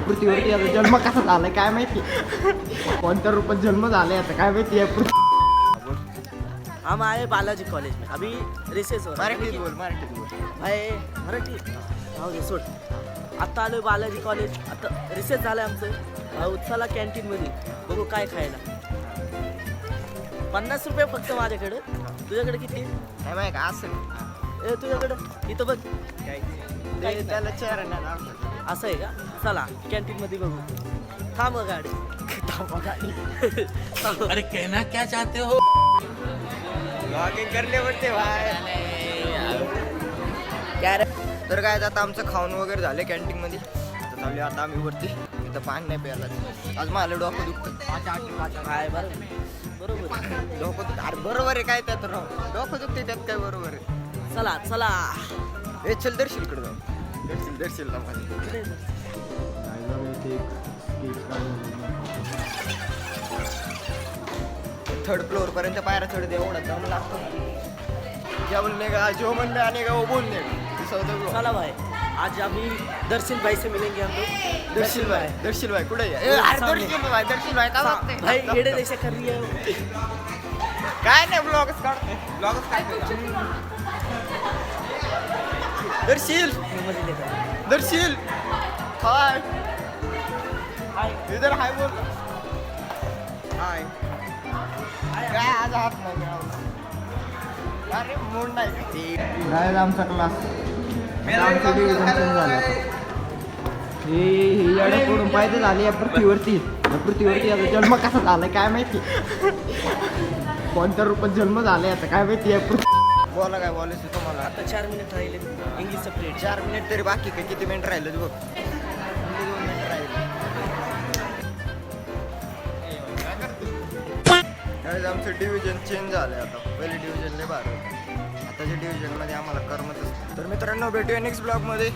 पृथ्वीवरती याचा जन्म कसा झालाय काय माहिती. कोणत्या रूपात जन्म झालाय आता काय माहिती. हम आए बालाजी कॉलेज में अभी रिसेस हो रहा है. मराठीत बोल मराठीत बोल. आहे मराठी हो दे सोड. आत्ता आलोय बालाजी कॉलेज. आता रिसेस झालंय आमचं. चला कॅन्टीनमध्ये बघू काय खायला. 50 रुपये फक्त माझ्याकडे. तुझ्याकडे किती? काय माहिती का असं ए तुझ्याकडं इथं बघ. काय त्याला चेहरा नाही दाखवत. असं आहे का? चला कॅन्टीनमध्ये बघू. थांब गाडी. अरे कहना क्या चाहते हो? लॉगिंग करले पडते भाई. तर काय आता आमचं खाऊन वगैरे झालं कॅन्टीन मध्ये. आता चालू आता आम्ही वरती. इथं पाणी नाही प्यायला. आज मला डोकं दुखतं. काय बरं बरोबर. डोकं दुखतं. अरे बरोबर आहे काय त्यात राव. डोकं दुखते त्यात काय बरोबर आहे. चला चला. हे चल दर्शीलकडे जाऊ. दर्शील ना माझी. थर्ड फ्लोअर पर्यंत पायऱ्या चढ दे. एवढा दम लागतो. क्या बोलने का जो मन में आने का वो बोलने का. चला भाई आज अभी दर्शन भाई से मिलेंगे हम लोग. दर्शील भाई कुठे दर्शील भाई का बघते? भाई येडे जैसे कर रही है. काय नाही ब्लॉगच काढते. दर्शील दर्शील हाय इधर हाय बोल. हाय काय आज हात नाही मिळाला. अरे मूड नाही. काय आमचा क्लास आमचं डिव्हिजन चेंज झालं. ही याडे पडून पाहिजे झाली या पृथ्वीवरती. याचा जन्म कसा झालाय काय माहिती. कोणत्या रूपात जन्म झालाय आता काय माहिती. बोला काय बोलायचं तुम्हाला. आता 4 मिनिट राहिले इंग्लिशचं प्लेट. 4 मिनिट तरी बाकी काय किती मिनिट राहिले बघ. 2 मिनिट राहिले. आमचं डिव्हिजन चेंज झालंय आता. पहिले डिव्हिजन लय भारी होतं. आताच्या डिव्हिजन मध्ये आम्हाला करमतच. तर मित्रांनो भेटूया नेक्स्ट ब्लॉग मध्ये.